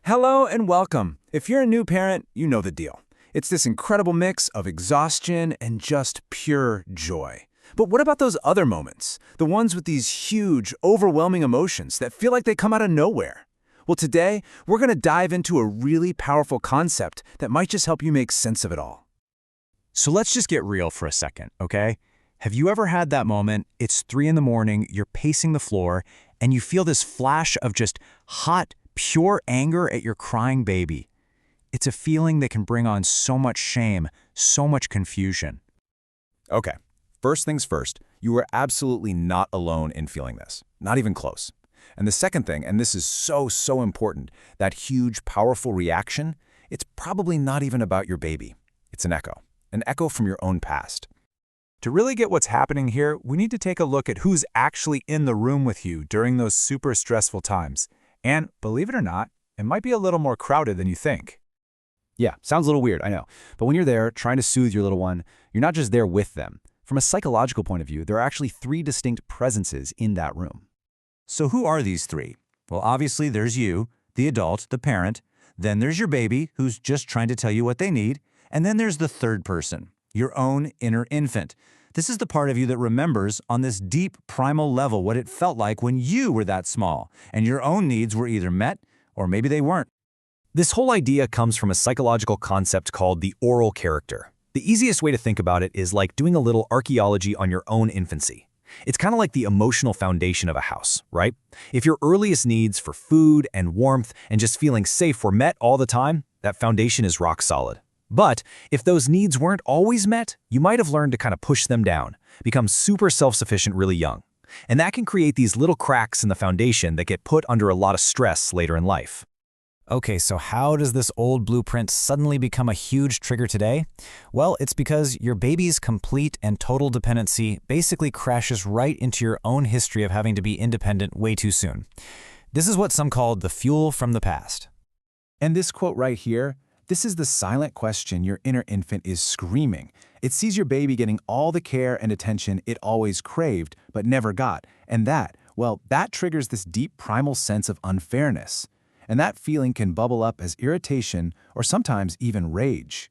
Hello and welcome. If you're a new parent, you know the deal. It's this incredible mix of exhaustion and just pure joy. But what about those other moments? The ones with these huge, overwhelming emotions that feel like they come out of nowhere? Well, today, we're going to dive into a really powerful concept that might just help you make sense of it all. So let's just get real for a second, okay? Have you ever had that moment, it's 3 in the morning, you're pacing the floor, and you feel this flash of just hot, pure anger at your crying baby? It's a feeling that can bring on so much shame, so much confusion. Okay, first things first, you are absolutely not alone in feeling this, not even close. And the second thing, and this is so important, that huge, powerful reaction, it's probably not even about your baby. It's an echo from your own past. To really get what's happening here, we need to take a look at who's actually in the room with you during those super stressful times. And believe it or not, it might be a little more crowded than you think. Yeah, sounds a little weird, I know. But when you're there trying to soothe your little one, you're not just there with them. From a psychological point of view, there are actually 3 distinct presences in that room. So who are these 3? Well, obviously there's you, the adult, the parent. Then there's your baby, who's just trying to tell you what they need. And then there's the third person, your own inner infant. This is the part of you that remembers on this deep primal level what it felt like when you were that small, and your own needs were either met or maybe they weren't. This whole idea comes from a psychological concept called the oral character. The easiest way to think about it is like doing a little archaeology on your own infancy. It's kind of like the emotional foundation of a house, right? If your earliest needs for food and warmth and just feeling safe were met all the time, that foundation is rock solid. But if those needs weren't always met, you might have learned to kind of push them down, become super self-sufficient really young. And that can create these little cracks in the foundation that get put under a lot of stress later in life. Okay, so how does this old blueprint suddenly become a huge trigger today? Well, it's because your baby's complete and total dependency basically crashes right into your own history of having to be independent way too soon. This is what some call the fuel from the past. And this quote right here, this is the silent question your inner infant is screaming. It sees your baby getting all the care and attention it always craved but never got. And that triggers this deep primal sense of unfairness. And that feeling can bubble up as irritation or sometimes even rage.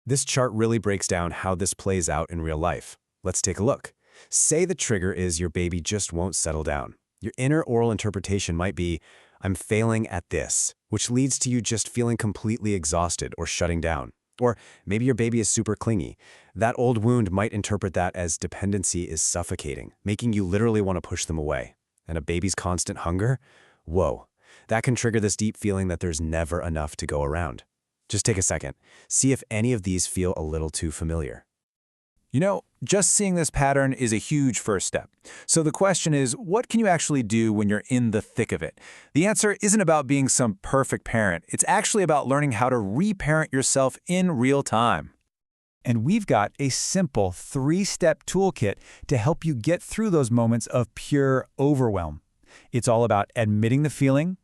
This chart really breaks down how this plays out in real life. Let's take a look. Say the trigger is your baby just won't settle down. Your inner oral interpretation might be, I'm failing at this, which leads to you just feeling completely exhausted or shutting down. Or maybe your baby is super clingy. That old wound might interpret that as dependency is suffocating, making you literally want to push them away. And a baby's constant hunger? Whoa. That can trigger this deep feeling that there's never enough to go around. Just take a second. See if any of these feel a little too familiar. You know, just seeing this pattern is a huge first step. So the question is, what can you actually do when you're in the thick of it? The answer isn't about being some perfect parent. It's actually about learning how to reparent yourself in real time. And we've got a simple 3-step toolkit to help you get through those moments of pure overwhelm. It's all about admitting the feeling,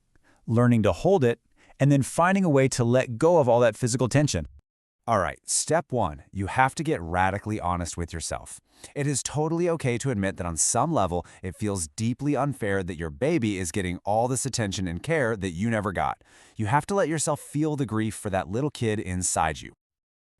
learning to hold it, and then finding a way to let go of all that physical tension. All right, step 1, you have to get radically honest with yourself. It is totally okay to admit that on some level, it feels deeply unfair that your baby is getting all this attention and care that you never got. You have to let yourself feel the grief for that little kid inside you.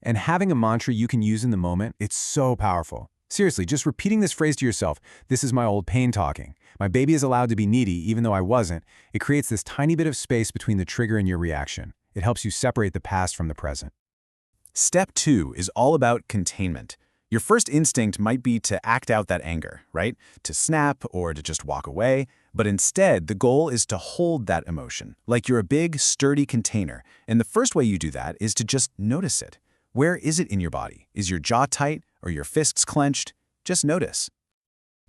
And having a mantra you can use in the moment, it's so powerful. Seriously, just repeating this phrase to yourself, this is my old pain talking. My baby is allowed to be needy even though I wasn't. It creates this tiny bit of space between the trigger and your reaction. It helps you separate the past from the present. Step 2 is all about containment. Your first instinct might be to act out that anger, right? To snap or to just walk away. But instead, the goal is to hold that emotion, like you're a big, sturdy container. And the first way you do that is to just notice it. Where is it in your body? Is your jaw tight or your fists clenched? Just notice.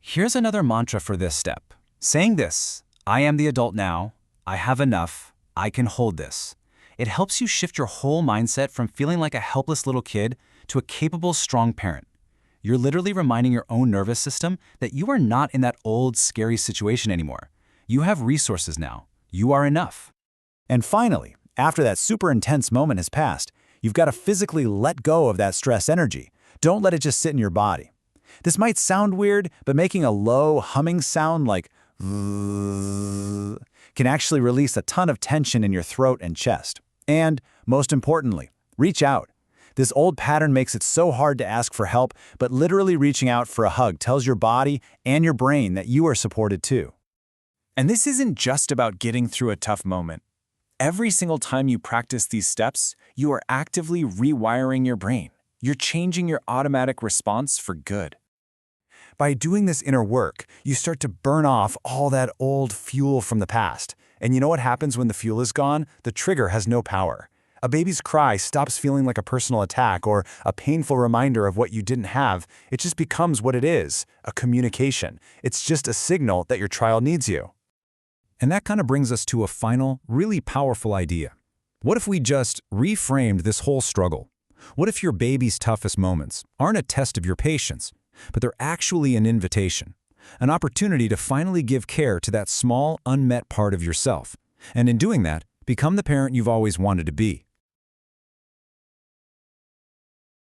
Here's another mantra for this step. Saying this, I am the adult now, I have enough, I can hold this. It helps you shift your whole mindset from feeling like a helpless little kid to a capable, strong parent. You're literally reminding your own nervous system that you are not in that old, scary situation anymore. You have resources now. You are enough. And finally, after that super intense moment has passed, you've got to physically let go of that stress energy. Don't let it just sit in your body. This might sound weird, but making a low humming sound like can can actually release a ton of tension in your throat and chest. And, most importantly, reach out. This old pattern makes it so hard to ask for help, but literally reaching out for a hug tells your body and your brain that you are supported too. And this isn't just about getting through a tough moment. Every single time you practice these steps, you are actively rewiring your brain. You're changing your automatic response for good. By doing this inner work, you start to burn off all that old fuel from the past. And you know what happens when the fuel is gone? The trigger has no power. A baby's cry stops feeling like a personal attack or a painful reminder of what you didn't have. It just becomes what it is, a communication. It's just a signal that your child needs you. And that kind of brings us to a final, really powerful idea. What if we just reframed this whole struggle? What if your baby's toughest moments aren't a test of your patience, but they're actually an invitation, an opportunity to finally give care to that small, unmet part of yourself, and in doing that, become the parent you've always wanted to be?